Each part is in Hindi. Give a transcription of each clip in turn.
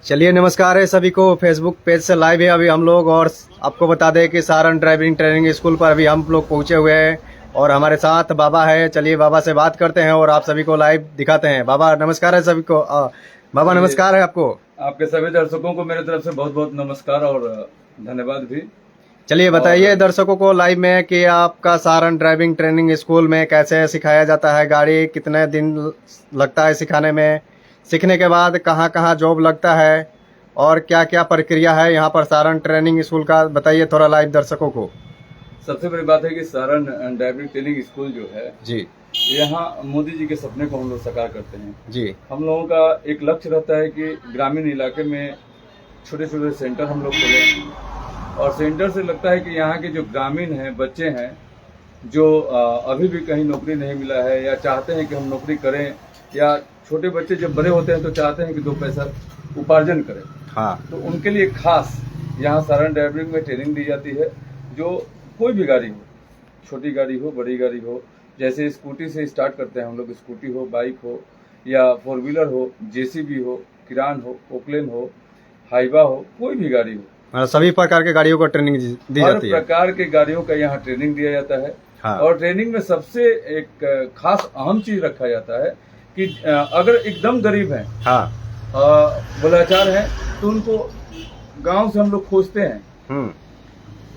चलिए नमस्कार है सभी को। फेसबुक पेज से लाइव है अभी हम लोग, और आपको बता दें कि सारण ड्राइविंग ट्रेनिंग स्कूल पर अभी हम लोग पहुंचे हुए हैं और हमारे साथ बाबा है। चलिए बाबा से बात करते हैं और आप सभी को लाइव दिखाते हैं। बाबा नमस्कार है सभी को। बाबा नमस्कार है आपको। आपके सभी दर्शकों को मेरे तरफ से बहुत बहुत नमस्कार और धन्यवाद भी। चलिए बताइए दर्शकों को लाइव में कि आपका सारण ड्राइविंग ट्रेनिंग स्कूल में कैसे सिखाया जाता है गाड़ी, कितने दिन लगता है सिखाने में, सीखने के बाद कहाँ कहाँ जॉब लगता है और क्या क्या प्रक्रिया है यहाँ पर सारण ट्रेनिंग स्कूल का, बताइए थोड़ा लाइव दर्शकों को। सबसे बड़ी बात है कि सारण ड्राइविंग ट्रेनिंग स्कूल जो है जी, यहाँ मोदी जी के सपने को हम लोग साकार करते हैं। जी, हम लोगों का एक लक्ष्य रहता है कि ग्रामीण इलाके में छोटे छोटे सेंटर हम लोग खोलें, और सेंटर से लगता है कि यहाँ के जो ग्रामीण हैं, बच्चे हैं, जो अभी भी कहीं नौकरी नहीं मिला है या चाहते हैं कि हम नौकरी करें, या छोटे बच्चे जब बड़े होते हैं तो चाहते हैं कि 2 पैसा उपार्जन करें, हाँ, तो उनके लिए खास यहाँ सारण ड्राइविंग में ट्रेनिंग दी जाती है। जो कोई भी गाड़ी हो, छोटी गाड़ी हो, बड़ी गाड़ी हो, जैसे स्कूटी से स्टार्ट करते हैं हम लोग, स्कूटी हो, बाइक हो या 4 व्हीलर हो, जेसीबी हो, किरान हो, पोकलेन हो, हाइवा हो, कोई भी गाड़ी हो, सभी प्रकार के गाड़ियों को ट्रेनिंग दी जाती है। हर प्रकार के गाड़ियों का यहाँ ट्रेनिंग दिया जाता है। हाँ। और ट्रेनिंग में सबसे एक खास अहम चीज रखा जाता है कि अगर एकदम गरीब हैं, हाँ, बुलाचार हैं, तो उनको गांव से हम लोग खोजते हैं,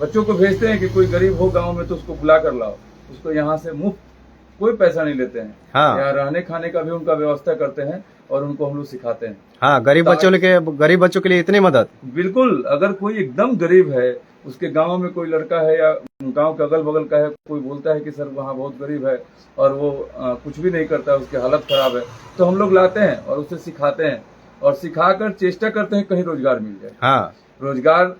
बच्चों को भेजते हैं कि कोई गरीब हो गांव में तो उसको बुला कर लाओ, उसको यहाँ से मुफ्त कोई पैसा नहीं लेते हैं। हाँ। यहाँ रहने खाने का भी उनका व्यवस्था करते हैं और उनको हम लोग सिखाते हैं। हाँ, गरीब बच्चों के लिए इतनी मदद। बिल्कुल, अगर कोई एकदम गरीब है, उसके गांव में कोई लड़का है या गांव के अगल बगल का है, कोई बोलता है कि सर वहाँ बहुत गरीब है और वो कुछ भी नहीं करता, उसकी हालत खराब है, तो हम लोग लाते हैं और उसे सिखाते हैं और सिखाकर चेष्टा करते हैं कहीं रोजगार मिल जाए। हाँ। रोजगार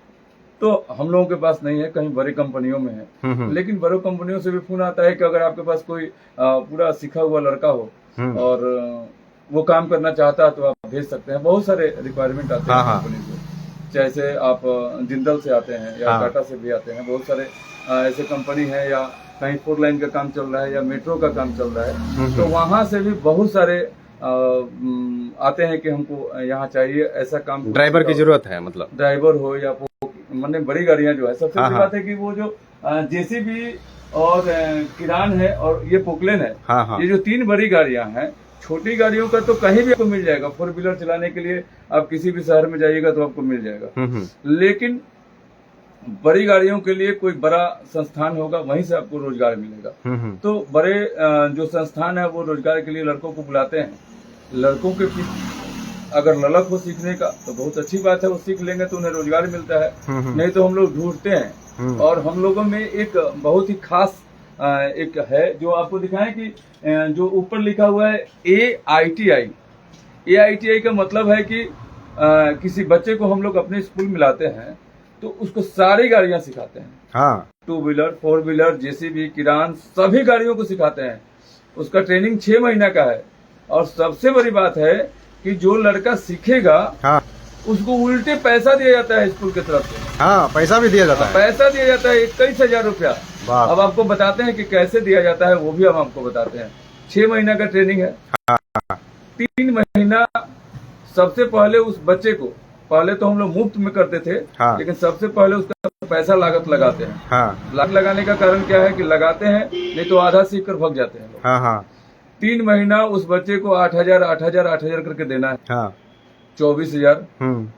तो हम लोगों के पास नहीं है, कहीं बड़ी कंपनियों में है, लेकिन बड़ी कंपनियों से भी फोन आता है कि अगर आपके पास कोई पूरा सीखा हुआ लड़का हो और वो काम करना चाहता है तो आप भेज सकते हैं। बहुत सारे रिक्वायरमेंट आते हैं कंपनी से, जैसे आप जिंदल से आते हैं या टाटा से भी आते हैं। बहुत सारे ऐसे कंपनी है, या कहीं 4 लाइन का काम चल रहा है या मेट्रो का काम चल रहा है, तो वहां से भी बहुत सारे आते हैं कि हमको यहाँ चाहिए ऐसा काम, ड्राइवर की जरूरत है, मतलब ड्राइवर हो या मतलब बड़ी गाड़ियां जो है। सबसे बड़ी बात है कि वो जो जेसीबी और किरान है और ये पोकलेन है, ये जो 3 बड़ी गाड़ियां हैं, छोटी गाड़ियों का तो कहीं भी आपको मिल जाएगा। 4 व्हीलर चलाने के लिए आप किसी भी शहर में जाइएगा तो आपको मिल जाएगा, लेकिन बड़ी गाड़ियों के लिए कोई बड़ा संस्थान होगा, वहीं से आपको रोजगार मिलेगा। तो बड़े जो संस्थान है वो रोजगार के लिए लड़कों को बुलाते हैं। लड़कों के अगर ललक हो सीखने का तो बहुत अच्छी बात है, वो सीख लेंगे तो उन्हें रोजगार मिलता है, नहीं तो हम लोग ढूंढते हैं। और हम लोगों में एक बहुत ही खास एक है जो आपको दिखाएं कि जो ऊपर लिखा हुआ है AITI। AITI का मतलब है कि किसी बच्चे को हम लोग अपने स्कूल में लाते हैं तो उसको सारी गाड़ियां सिखाते हैं। हाँ। 2 व्हीलर, 4 व्हीलर, जेसीबी, किरान, सभी गाड़ियों को सिखाते हैं। उसका ट्रेनिंग 6 महीना का है। और सबसे बड़ी बात है कि जो लड़का सीखेगा, हाँ, उसको उल्टे पैसा दिया जाता है स्कूल की तरफ से। हाँ, पैसा भी दिया जाता है। पैसा दिया जाता है 21,000 रुपया। अब आपको बताते हैं कि कैसे दिया जाता है, वो भी हम आपको बताते हैं। 6 महीना का ट्रेनिंग है। 3 महीना सबसे पहले उस बच्चे को, पहले तो हम लोग मुफ्त में करते थे, हाँ, लेकिन सबसे पहले उसका पैसा लागत लगाते हैं। हाँ। लागत लगाने का कारण क्या है कि लगाते हैं, नहीं तो आधा सीख कर भाग जाते हैं। हाँ, हाँ। 3 महीना उस बच्चे को 8,000 करके देना है। हाँ। 24,000।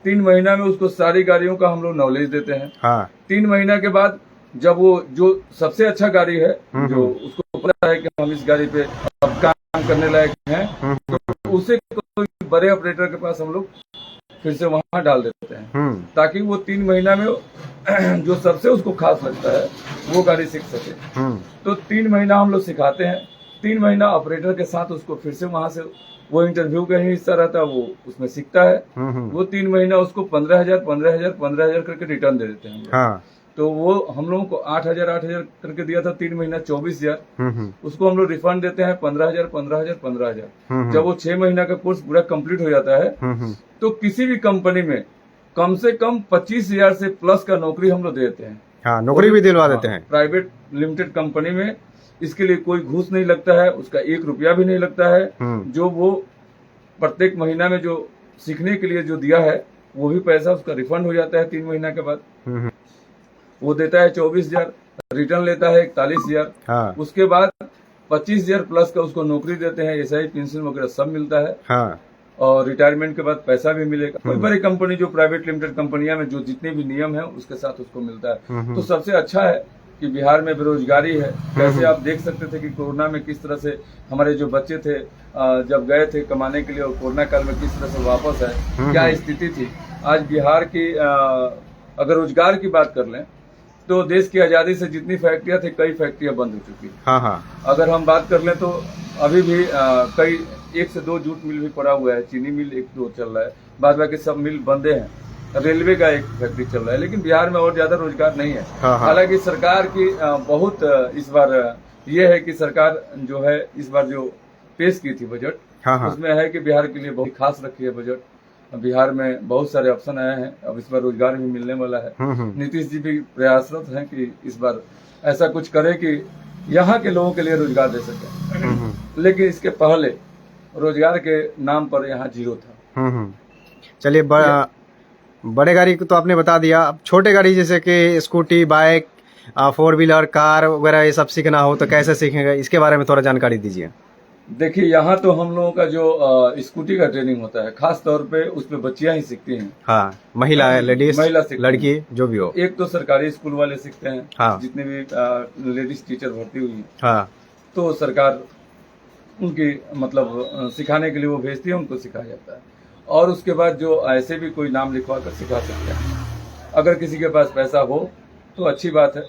3 महीना में उसको सारी गाड़ियों का हम लोग नॉलेज देते हैं। हाँ। 3 महीना के बाद जब वो जो सबसे अच्छा गाड़ी है, जो उसको पता है कि हम इस गाड़ी पे अब काम करने लायक हैं, तो उसे कोई बड़े ऑपरेटर के पास हम लोग फिर से वहां डाल देते हैं, ताकि वो 3 महीना में जो सबसे उसको खास लगता है वो गाड़ी सीख सके। तो 3 महीना हम लोग सिखाते हैं। 3 महीना ऑपरेटर के साथ उसको फिर से वहां से वो इंटरव्यू का ही हिस्सा रहता है, वो उसमें सीखता है। वो 3 महीना उसको 15,000 करके रिटर्न दे देते हैं। हाँ। तो वो हम लोगों को 8,000 करके दिया था, 3 महीना 24,000। उसको हम लोग रिफंड देते हैं 15,000। जब वो 6 महीना का कोर्स पूरा कंप्लीट हो जाता है तो किसी भी कंपनी में कम से कम 25,000 से प्लस का नौकरी हम लोग देते हैं। हाँ, नौकरी भी दिलवा देते हैं। प्राइवेट लिमिटेड कंपनी में इसके लिए कोई घूस नहीं लगता है, उसका 1 रुपया भी नहीं लगता है। जो वो प्रत्येक महीना में जो सीखने के लिए जो दिया है वो भी पैसा उसका रिफंड हो जाता है 3 महीना के बाद। वो देता है 24,000, रिटर्न लेता है 41,000। हाँ। उसके बाद 25,000 प्लस का उसको नौकरी देते हैं, SI पेंशन वगैरह सब मिलता है। हाँ। और रिटायरमेंट के बाद पैसा भी मिलेगा। कोई बड़ी कंपनी जो प्राइवेट लिमिटेड कंपनियां में जो जितने भी नियम है उसके साथ उसको मिलता है। तो सबसे अच्छा है कि बिहार में बेरोजगारी है। कैसे आप देख सकते थे कि कोरोना में किस तरह से हमारे जो बच्चे थे जब गए थे कमाने के लिए और कोरोना काल में किस तरह से वापस आए, क्या स्थिति थी। आज बिहार की अगर रोजगार की बात कर लें तो देश की आजादी से जितनी फैक्ट्रियां थी कई फैक्ट्रियां बंद हो चुकी है। हाँ हाँ। अगर हम बात कर लें तो अभी भी कई 1 से 2 जूट मिल भी पड़ा हुआ है, चीनी मिल 1-2 चल रहा है, बाद बाकी सब मिल बंदे हैं। रेलवे का एक फैक्ट्री चल रहा है, लेकिन बिहार में और ज्यादा रोजगार नहीं है। हालांकि सरकार की बहुत इस बार ये है कि सरकार जो है इस बार जो पेश की थी बजट, उसमें है कि बिहार के लिए बहुत खास रखी है बजट। बिहार में बहुत सारे ऑप्शन आए हैं, अब इस बार रोजगार भी मिलने वाला है। नीतीश जी भी प्रयासरत हैं कि इस बार ऐसा कुछ करे कि यहाँ के लोगों के लिए रोजगार दे सके। लेकिन इसके पहले रोजगार के नाम पर यहाँ जीरो था। चलिए, बड़े गाड़ी को तो आपने बता दिया। अब छोटे गाड़ी जैसे कि स्कूटी, बाइक, 4 व्हीलर, कार वगैरह ये सब सीखना हो तो कैसे सीखेंगे, इसके बारे में थोड़ा जानकारी दीजिए। देखिए, यहाँ तो हम लोगों का जो स्कूटी का ट्रेनिंग होता है खास तौर पे उसमें बच्चियां ही सीखती हैं। हाँ, महिला है, लेडीज, लड़की जो भी हो। एक तो सरकारी स्कूल वाले सीखते हैं। हाँ। जितने भी लेडीज टीचर भर्ती हुई हैं। हाँ। तो सरकार उनकी मतलब सिखाने के लिए वो भेजती है, उनको सिखाया जाता है। और उसके बाद जो ऐसे भी कोई नाम लिखवा कर सिखा सकते हैं। अगर किसी के पास पैसा हो तो अच्छी बात है,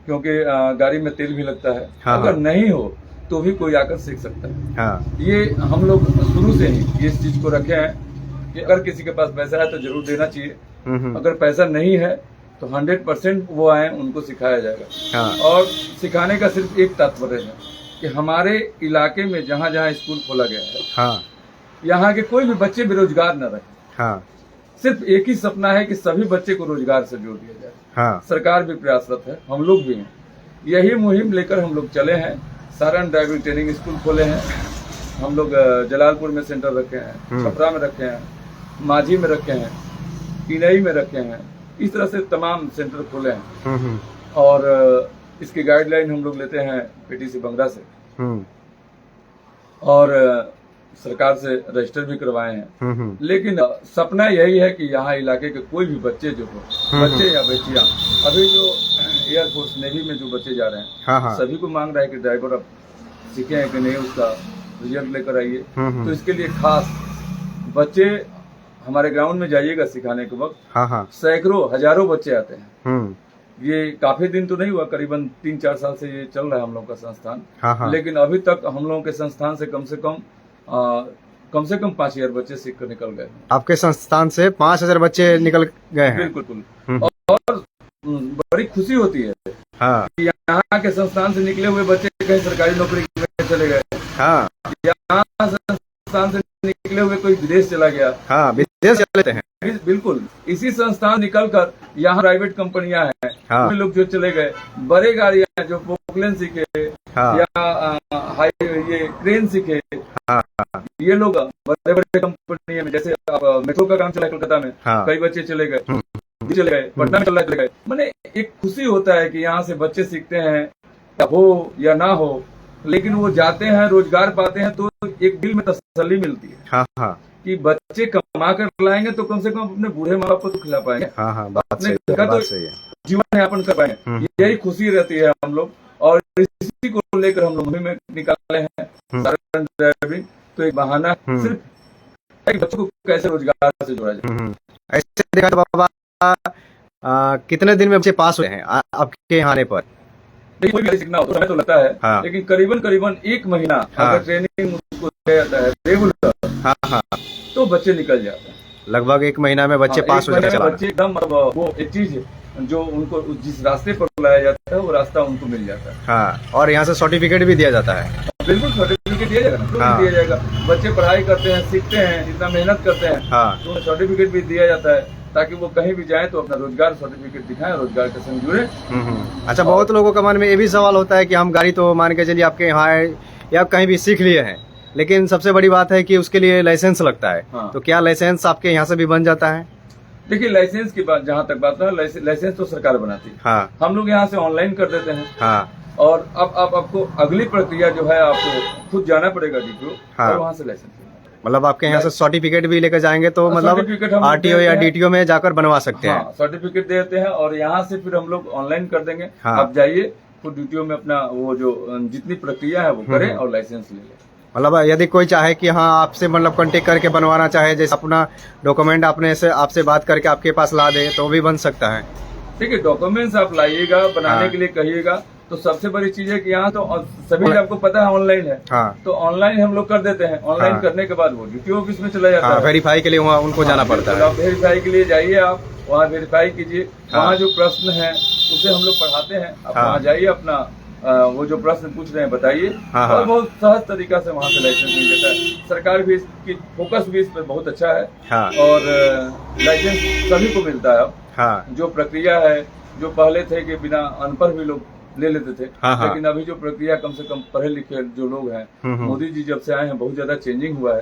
क्योंकि गाड़ी में तेल भी लगता है। हाँ। अगर नहीं हो तो भी कोई आकर सीख सकता है। हाँ। ये हम लोग शुरू से ही इस चीज को रखे हैं कि अगर किसी के पास पैसा है तो जरूर देना चाहिए। अगर पैसा नहीं है तो 100% वो आए, उनको सिखाया जाएगा। हाँ। और सिखाने का सिर्फ एक तात्पर्य है कि हमारे इलाके में जहाँ जहाँ स्कूल खोला गया है, हाँ, यहाँ के कोई भी बच्चे बेरोजगार न रहे। हाँ। सिर्फ एक ही सपना है कि सभी बच्चे को रोजगार से जोड़ दिया जाए। हाँ। सरकार भी प्रयासरत है, हम लोग भी हैं। यही मुहिम लेकर हम लोग चले हैं। सारण ड्राइविंग ट्रेनिंग स्कूल खोले हैं हम लोग। जलालपुर में सेंटर रखे हैं, छपरा में रखे हैं, माझी में रखे हैं, किनई में रखे हैं। इस तरह से तमाम सेंटर खोले हैं। और इसकी गाइडलाइन हम लोग लेते हैं PTC बंगरा से। और सरकार से रजिस्टर भी करवाए हैं। लेकिन सपना यही है कि यहाँ इलाके के कोई भी बच्चे जो हो, बच्चे या बच्चियां, अभी जो एयरफोर्स नेवी में जो बच्चे जा रहे हैं, हाँ, सभी को मांग रहा है कि ड्राइवर अब सीखे हैं कि नहीं, उसका रिजल्ट लेकर आइए। तो इसके लिए खास बच्चे हमारे ग्राउंड में जाइएगा सिखाने के वक्त। हाँ। सैकड़ों हजारों बच्चे आते हैं। ये काफी दिन तो नहीं हुआ, करीबन 3-4 साल से ये चल रहा है हम लोग का संस्थान। हाँ। लेकिन अभी तक हम लोगों के संस्थान से कम से कम 5,000 बच्चे सीख कर निकल गए। आपके संस्थान से 5,000 बच्चे निकल गए हैं? बिल्कुल। और बड़ी खुशी होती है। हाँ। कि यहाँ के संस्थान से निकले हुए बच्चे कहीं सरकारी नौकरी में चले गए। हाँ। यहाँ संस्थान से निकले हुए कोई विदेश चला गया। हाँ, विदेश चले हैं। बिल्कुल। इसी संस्थान निकलकर यहाँ प्राइवेट कंपनियां हैं। हाँ। लोग जो चले गए, बड़े गाड़ियां जो पोकलेन सीखे। हाँ। या ये क्रेन सीखे। हाँ। ये लोग बड़े बड़े कंपनी में, जैसे मेट्रो का काम चला है कलकत्ता में। हाँ। कई बच्चे चले गए, चले गए, पटना में चले गए। मैंने एक खुशी होता है कि यहाँ से बच्चे सीखते हैं, हो या ना हो, लेकिन वो जाते हैं, रोजगार पाते हैं, तो एक दिल में तसल्ली मिलती है। हाँ। हाँ। कि बच्चे कमा कर लाएंगे तो कम से कम अपने बूढ़े माँ बाप को तो खिला पाएंगे। हाँ। हाँ, बात सही है। जीवन यापन कर पाएंगे, यही खुशी रहती है हम लोग। और इसी को लेकर हम लोग मुहिम में निकाले हैं सारण ड्राइविंग। तो एक बहाना सिर्फ एक बच्चों को कैसे रोजगार से जोड़ा जाए। ऐसे देखा तो बाबा कितने दिन में बच्चे पास हुए हैं आपके यहाँ आने पर? कोई भी सीखना हो तो समय तो लगता है। हाँ। लेकिन करीबन 1 महीना। हाँ। अगर ट्रेनिंग उसको दिया जाता है रेगुलर। हाँ। हाँ। तो बच्चे निकल जाते हैं। लगभग 1 महीना में बच्चे पास हो जाते हैं। बच्चे एकदम वो एक चीज जो उनको जिस रास्ते पर लाया जाता है वो रास्ता उनको मिल जाता है। हाँ। और यहाँ से सर्टिफिकेट भी दिया जाता है। बिल्कुल, सर्टिफिकेट दिया जाएगा। हाँ। दिया जाएगा। बच्चे पढ़ाई करते हैं, सीखते हैं, इतना मेहनत करते हैं। हाँ। तो सर्टिफिकेट भी दिया जाता है ताकि वो कहीं भी जाए तो अपना रोजगार सर्टिफिकेट दिखाएं, रोजगार के संग जुड़े। अच्छा, बहुत लोगों के मन में ये भी सवाल होता है कि हम गाड़ी तो मान के चलिए आपके यहाँ या कहीं भी सीख लिए हैं, लेकिन सबसे बड़ी बात है कि उसके लिए लाइसेंस लगता है। हाँ। तो क्या लाइसेंस आपके यहाँ से भी बन जाता है? देखिए लाइसेंस की बात जहाँ तक बात है, लाइसेंस तो सरकार बनाती है। हाँ। हम लोग यहाँ से ऑनलाइन कर देते हैं। हाँ। और अब आपको अगली प्रक्रिया जो है आपको खुद जाना पड़ेगा DTO। हाँ। और वहाँ से लाइसेंस, मतलब आपके यहाँ से सर्टिफिकेट भी लेकर जाएंगे तो मतलब सर्टिफिकेट हम RTO या DTO में जाकर बनवा सकते हैं। हाँ, सर्टिफिकेट देते हैं और यहाँ से फिर हम लोग ऑनलाइन कर देंगे। हाँ। आप जाइए खुद DTO में अपना वो जो जितनी प्रक्रिया है वो करें और लाइसेंस ले लें। मतलब यदि कोई चाहे कि हाँ आपसे मतलब कांटेक्ट करके बनवाना चाहे, जैसे अपना डॉक्यूमेंट अपने से आपसे बात करके आपके पास ला दे तो भी बन सकता है। ठीक है, डॉक्यूमेंट्स आप लाइएगा, बनाने हाँ। के लिए कहिएगा। तो सबसे बड़ी चीज है कि यहाँ तो सभी आपको पता है ऑनलाइन है। हाँ। तो ऑनलाइन हम लोग कर देते हैं। ऑनलाइन हाँ। करने के बाद वो DTO ऑफिस में चला जाता हाँ, है। वेरीफाई के लिए वहाँ उनको जाना पड़ता है। आप वेरीफाई के लिए जाइए, आप वहाँ वेरीफाई कीजिए। हाँ। वहाँ जो प्रश्न है उसे हम लोग पढ़ाते हैं। आप हाँ। वहाँ जाइए, अपना वो जो प्रश्न पूछ रहे हैं बताइए। हाँ। और बहुत सहज तरीका से वहाँ से लाइसेंस मिल जाता है। सरकार भी इसकी फोकस भी इस पर बहुत अच्छा है। हाँ। और लाइसेंस सभी को मिलता है अब। हाँ। जो प्रक्रिया है, जो पहले थे कि बिना अनपढ़ भी लोग ले लेते थे। हाँ। हाँ। लेकिन अभी जो प्रक्रिया कम से कम पढ़े लिखे जो लोग हैं, मोदी जी जब से आए हैं बहुत ज्यादा चेंजिंग हुआ है।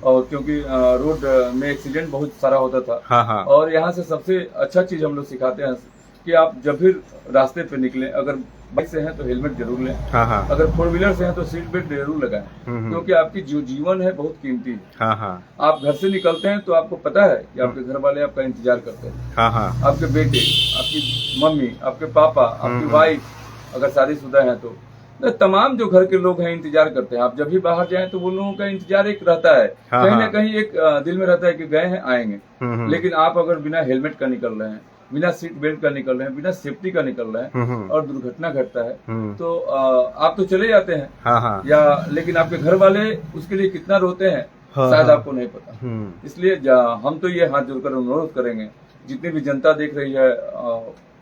और क्योंकि रोड में एक्सीडेंट बहुत सारा होता था। हाँ। हाँ। और यहाँ से सबसे अच्छा चीज हम लोग सिखाते हैं कि आप जब भी रास्ते पे निकले, अगर बाइक से हैं तो हेलमेट जरूर लें। हाँ। हाँ। अगर 4 व्हीलर से हैं तो सीट बेल्ट जरूर लगाएं। क्योंकि आपकी जो जीवन है बहुत कीमती है। हाँ। हाँ। आप घर से निकलते हैं तो आपको पता है कि आपके घर वाले आपका इंतजार करते हैं। हाँ। हाँ। आपके बेटे, आपकी मम्मी, आपके पापा, आपकी वाइफ अगर शादीशुदा है तो तमाम जो घर के लोग हैं इंतजार करते हैं। आप जब भी बाहर जाएं तो वो लोगों का इंतजार एक रहता है। हाँ। कहीं ना कहीं एक दिल में रहता है कि गए हैं आएंगे। लेकिन आप अगर बिना हेलमेट का निकल रहे हैं, बिना सीट बेल्ट का निकल रहे हैं, बिना सेफ्टी का निकल रहे हैं और दुर्घटना घटता है तो आप तो चले जाते हैं। हाँ। हाँ। या लेकिन आपके घर वाले उसके लिए कितना रोते हैं शायद आपको नहीं पता। इसलिए हम तो ये हाथ जोड़कर अनुरोध करेंगे, जितनी भी जनता देख रही है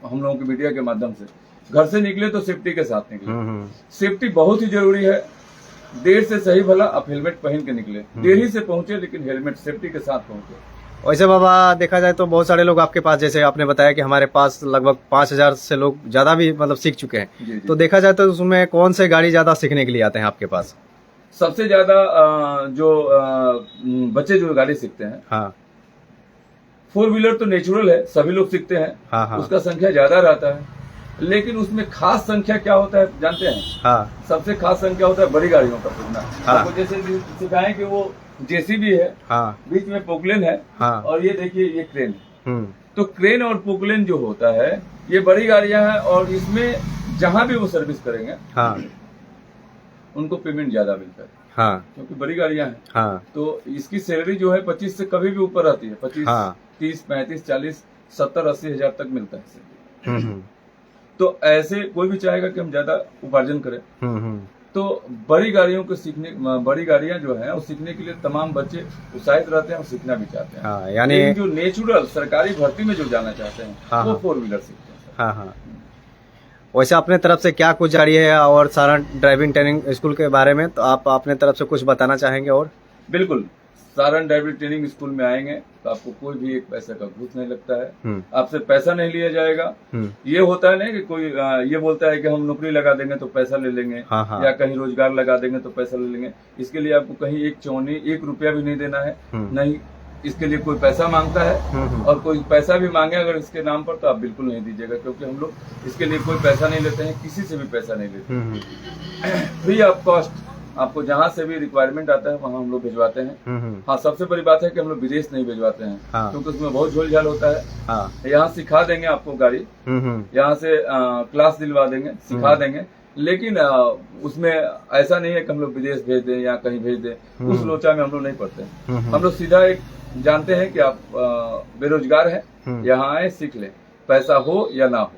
हम लोगों की मीडिया के माध्यम से, घर से निकले तो सेफ्टी के साथ निकले। सेफ्टी बहुत ही जरूरी है। देर से सही भला आप हेलमेट पहन के निकले, देरी से पहुंचे लेकिन हेलमेट सेफ्टी के साथ पहुंचे। वैसे बाबा देखा जाए तो बहुत सारे लोग आपके पास, जैसे आपने बताया कि हमारे पास लगभग 5000 से लोग ज्यादा भी मतलब सीख चुके हैं। जी। तो देखा जाए तो उसमें कौन से गाड़ी ज्यादा सीखने के लिए आते हैं आपके पास? सबसे ज्यादा जो बच्चे जो गाड़ी सीखते हैं, हाँ। 4 व्हीलर तो नेचुरल है, सभी लोग सीखते हैं। हाँ। हाँ। उसका संख्या ज्यादा रहता है। लेकिन उसमें खास संख्या क्या होता है जानते हैं? हाँ। सबसे खास संख्या होता है बड़ी गाड़ियों का सीखना। हाँ। आपको जैसे सिखाएं कि वो JCB है। हाँ। बीच में पोकलेन है। हाँ। और ये देखिए ये क्रेन है। हम्म। तो क्रेन और पोकलेन जो होता है ये बड़ी गाड़ियां हैं और इसमें जहां भी वो सर्विस करेंगे हाँ। उनको पेमेंट ज्यादा मिलता है। हाँ। क्योंकि बड़ी गाड़ियां हैं। हाँ। तो इसकी सैलरी जो है 25 से कभी भी ऊपर रहती है। 25, हाँ। 30, 35, 40, 70, 80 हजार तक मिलता है सैलरी। हम्म। तो ऐसे कोई भी चाहेगा कि हम ज्यादा उपार्जन करें। तो बड़ी गाड़ियों को सीखने, बड़ी गाड़ियां जो है वो सीखने के लिए तमाम बच्चे उत्साहित रहते हैं और सीखना भी चाहते हैं। हाँ, यानी लेकिन जो नेचुरल सरकारी भर्ती में जो जाना चाहते हैं हाँ, वो हाँ। 4 व्हीलर सीखते हैं। हाँ। हाँ। वैसे अपने तरफ से क्या कुछ जारी है और सारण ड्राइविंग ट्रेनिंग स्कूल के बारे में, तो आप अपने तरफ से कुछ बताना चाहेंगे? और बिल्कुल, सारण ड्राइविंग ट्रेनिंग स्कूल में आएंगे तो आपको कोई भी एक पैसे का घूस नहीं लगता है। आपसे पैसा नहीं लिया जाएगा। ये होता है ना कि कोई ये बोलता है कि हम नौकरी लगा देंगे तो पैसा ले लेंगे। हाँ, हाँ। या कहीं रोजगार लगा देंगे तो पैसा ले लेंगे। इसके लिए आपको कहीं एक चौनी 1 रुपया भी नहीं देना है। नहीं इसके लिए कोई पैसा मांगता है और कोई पैसा भी मांगे अगर इसके नाम पर तो आप बिल्कुल नहीं दीजिएगा, क्योंकि हम लोग इसके लिए कोई पैसा नहीं लेते हैं, किसी से भी पैसा नहीं लेते। फ्री ऑफ कॉस्ट आपको जहाँ से भी रिक्वायरमेंट आता है वहाँ हम लोग भिजवाते हैं। हाँ, सबसे बड़ी बात है कि हम लोग विदेश नहीं भिजवाते हैं। हाँ। क्योंकि उसमें बहुत झोल झाल होता है। हाँ। यहाँ सिखा देंगे आपको गाड़ी, यहाँ से क्लास दिलवा देंगे, सिखा देंगे। लेकिन उसमें ऐसा नहीं है कि हम लोग विदेश भेज दें या कहीं भेज दें, उस लोचा में हम लोग नहीं पड़ते। हम लोग सीधा एक जानते हैं कि आप बेरोजगार हैं, यहाँ आए सीख लें, पैसा हो या ना हो।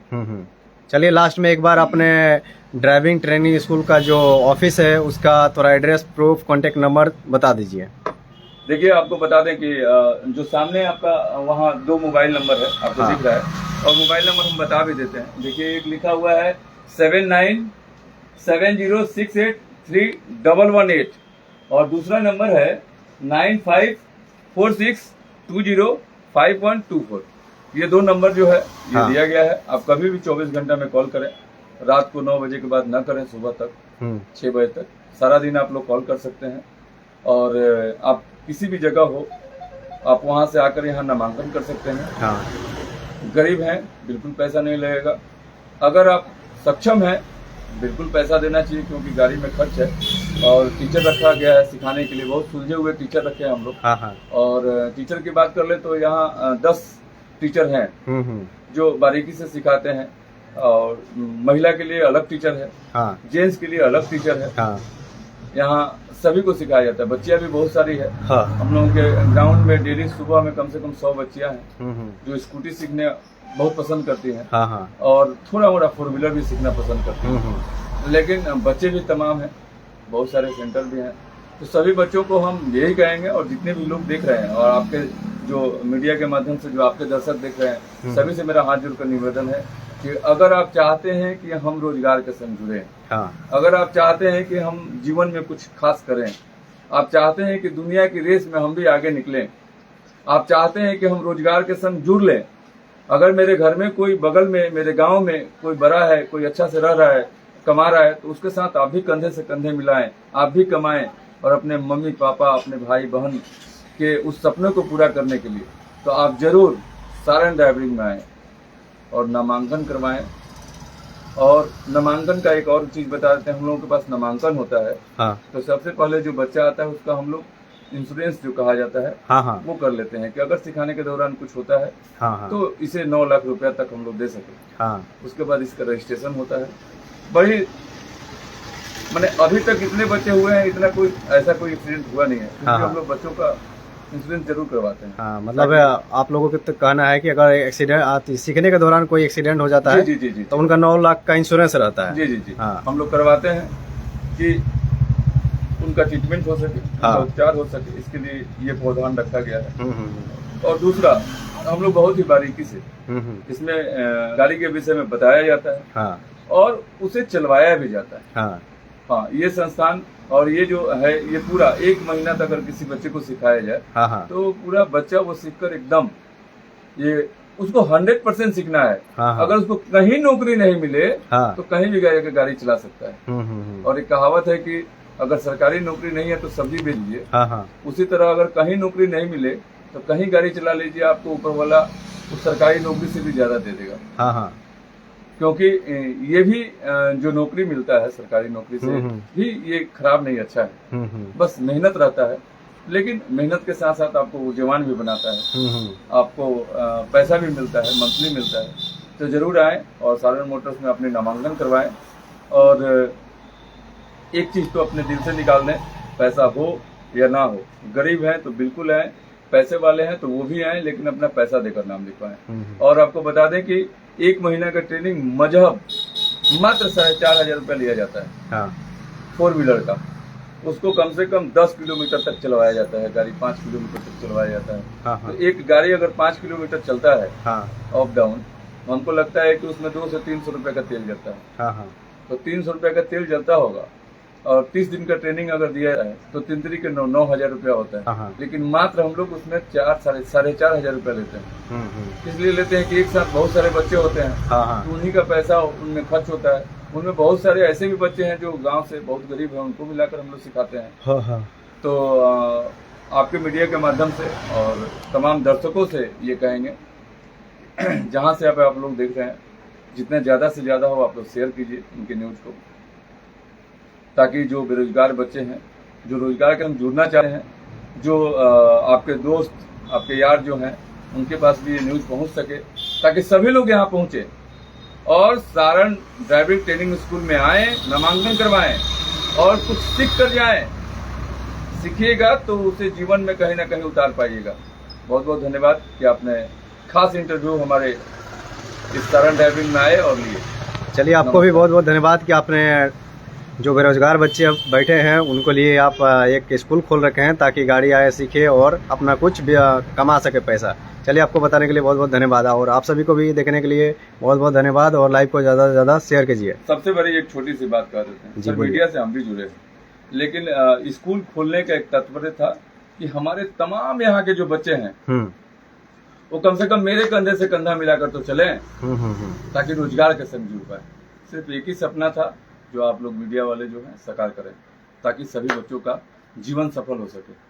चलिए लास्ट में एक बार अपने ड्राइविंग ट्रेनिंग स्कूल का जो ऑफिस है उसका थोड़ा एड्रेस, प्रूफ, कॉन्टेक्ट नंबर बता दीजिए। देखिए आपको बता दें कि जो सामने आपका वहाँ 2 मोबाइल नंबर है आपको दिख रहा है, और मोबाइल नंबर हम बता भी देते हैं। देखिए एक लिखा हुआ है 7970683118 और दूसरा नंबर है 9546205124। ये 2 नंबर जो है ये दिया गया है। आप कभी भी 24 घंटा में कॉल करें, रात को 9 बजे के बाद न करें, सुबह तक 6 बजे तक, सारा दिन आप लोग कॉल कर सकते हैं। और आप किसी भी जगह हो, आप वहां से आकर यहाँ नामांकन कर सकते हैं। हाँ। गरीब हैं, बिल्कुल पैसा नहीं लगेगा। अगर आप सक्षम हैं, बिल्कुल पैसा देना चाहिए, क्योंकि गाड़ी में खर्च है। और टीचर रखा गया है सिखाने के लिए, बहुत सुलझे हुए टीचर रखे हैं हम लोग। हाँ हाँ। और टीचर की बात कर ले तो यहाँ 10 टीचर हैं जो बारीकी से सिखाते हैं। और महिला के लिए अलग टीचर है, हाँ। जेंट्स के लिए अलग टीचर है। हाँ। यहाँ सभी को सिखाया जाता है। बच्चियां भी बहुत सारी है। हाँ। हम लोगों के ग्राउंड में डेली सुबह में कम से कम 100 बच्चियां हैं जो स्कूटी सीखने बहुत पसंद करती हैं। हाँ हाँ। और थोड़ा मोड़ा 4 व्हीलर भी सीखना पसंद करती हैं। लेकिन बच्चे भी तमाम हैं, बहुत सारे सेंटर भी हैं। तो सभी बच्चों को हम यही कहेंगे, और जितने भी लोग देख रहे हैं और आपके जो मीडिया के माध्यम से जो आपके दर्शक देख रहे हैं, सभी से मेरा हाथ जोड़कर निवेदन है कि अगर आप चाहते हैं कि हम रोजगार के संग जुड़े, हाँ। अगर आप चाहते हैं कि हम जीवन में कुछ खास करें, आप चाहते हैं कि दुनिया की रेस में हम भी आगे निकलें, आप चाहते हैं कि हम रोजगार के संग जुड़ लें, अगर मेरे घर में कोई, बगल में मेरे गांव में कोई बड़ा है, कोई अच्छा से रह रहा है, कमा रहा है, तो उसके साथ आप भी कंधे से कंधे मिलाएं, आप भी कमाएं और अपने मम्मी पापा, अपने भाई बहन के उस सपने को पूरा करने के लिए तो आप जरूर सारण ड्राइविंग में आएं और नामांकन करवाएं। और नामांकन का एक और चीज बता देते हैं, हम लोगों के पास नामांकन होता है। हाँ। तो सबसे पहले जो बच्चा आता है उसका हम लोग इंश्योरेंस जो कहा जाता है, हाँ हाँ, वो कर लेते हैं कि अगर सिखाने के दौरान कुछ होता है, हाँ हाँ, तो इसे 9 लाख रुपया तक हम लोग दे सके। हाँ। उसके बाद इसका रजिस्ट्रेशन होता है। बड़ी मैंने अभी तक इतने बच्चे हुए हैं, इतना कोई ऐसा कोई एक्सीडेंट हुआ नहीं है, क्योंकि हम लोग बच्चों का इंश्योरेंस जरूर करवाते हैं। हाँ, मतलब आप लोगों का कहना है कि अगर एक्सीडेंट सीखने के दौरान कोई एक्सीडेंट हो जाता है, जी, तो उनका 9 लाख का इंश्योरेंस रहता है। जी। हाँ। हम लोग करवाते हैं कि उनका ट्रीटमेंट हो सके, हाँ, उपचार हो सके, इसके लिए ये प्रावधान रखा गया है। और दूसरा, हम लोग बहुत ही बारीकी से इसमें गाड़ी के विषय में बताया जाता है, हाँ, और उसे चलवाया भी जाता है। हाँ। हाँ, ये संस्थान और ये जो है, ये पूरा 1 महीना तक अगर किसी बच्चे को सिखाया जाए, हाँ, तो पूरा बच्चा वो सीखकर एकदम, ये उसको 100% सीखना है। हाँ, अगर उसको कहीं नौकरी नहीं मिले, हाँ, तो कहीं भी जाकर गाड़ी चला सकता है। और एक कहावत है कि अगर सरकारी नौकरी नहीं है तो सब्जी बेचिए, हाँ, उसी तरह अगर कहीं नौकरी नहीं मिले तो कहीं गाड़ी चला लीजिए, आपको ऊपर वाला उस सरकारी नौकरी से भी ज्यादा दे देगा। हाँ। क्योंकि ये भी जो नौकरी मिलता है सरकारी नौकरी से भी, ये खराब नहीं, अच्छा है। बस मेहनत रहता है, लेकिन मेहनत के साथ साथ आपको ऊर्जावान भी बनाता है, आपको पैसा भी मिलता है, मंथली मिलता है। तो जरूर आए और सारण मोटर्स में अपने नामांकन करवाएं। और एक चीज तो अपने दिल से निकाल दें, पैसा हो या ना हो, गरीब हैं तो बिल्कुल आए, पैसे वाले हैं तो वो भी आए, लेकिन अपना पैसा देकर नाम लिखवाएं। और आपको बता दें कि 1 महीना का ट्रेनिंग मजहब मात्र 4,500 रुपया लिया जाता है। हाँ। 4 व्हीलर का, उसको कम से कम 10 किलोमीटर तक चलवाया जाता है, गाड़ी 5 किलोमीटर तक चलवाया जाता है। हाँ। तो एक गाड़ी अगर 5 किलोमीटर चलता है, हाँ, अप डाउन, हमको लगता है कि उसमें 200 से 300 रुपए का तेल जलता है। हाँ। तो 300 रुपए का तेल जलता होगा, और 30 दिन का ट्रेनिंग अगर दिया है तो 3 के 9,000 रुपया होता है। हाँ। लेकिन मात्र हम लोग उसमें 4,500 रुपया लेते हैं। इसलिए लेते हैं कि एक साथ बहुत सारे बच्चे होते हैं, हाँ, तो उन्हीं का पैसा उनमें खर्च होता है। उनमें बहुत सारे ऐसे भी बच्चे हैं जो गांव से बहुत गरीब हैं, उनको मिलाकर हम लोग सिखाते हैं। हाँ। तो आपके मीडिया के माध्यम से और तमाम दर्शकों से ये कहेंगे, जहाँ से आप लोग देख रहे हैं, जितने ज्यादा से ज्यादा हो आप लोग शेयर कीजिए उनके न्यूज को, ताकि जो बेरोजगार बच्चे हैं, जो रोजगार के हम जुड़ना चाह रहे हैं, जो आपके दोस्त, आपके यार जो हैं, उनके पास भी ये न्यूज पहुंच सके, ताकि सभी लोग यहाँ पहुंचे और सारण ड्राइविंग ट्रेनिंग स्कूल में आए, नामांकन करवाएं और कुछ सीख कर जाएं। सीखिएगा तो उसे जीवन में कहीं ना कहीं उतार पाइएगा। बहुत बहुत धन्यवाद कि आपने खास इंटरव्यू हमारे इस सारण ड्राइविंग में आए और लिए। चलिए, आपको भी बहुत बहुत धन्यवाद कि आपने जो बेरोजगार बच्चे बैठे हैं उनको लिए आप एक स्कूल खोल रखे हैं, ताकि गाड़ी आए, सीखे और अपना कुछ भी कमा सके पैसा। चलिए, आपको बताने के लिए बहुत बहुत धन्यवाद, और आप सभी को भी देखने के लिए बहुत बहुत धन्यवाद, और लाइव को ज्यादा से ज्यादा शेयर कीजिए। सबसे बड़ी एक छोटी सी बात कर देते हैं, सर, मीडिया से हम भी जुड़े हैं, लेकिन स्कूल खोलने का एक तात्पर्य था कि हमारे तमाम यहाँ के जो बच्चे हैं वो कम से कम मेरे कंधे से कंधा मिलाकर तो चले, ताकि रोजगार के संग जुड़ पाए। सिर्फ एक ही सपना था जो आप लोग मीडिया वाले जो हैं साकार करें, ताकि सभी बच्चों का जीवन सफल हो सके।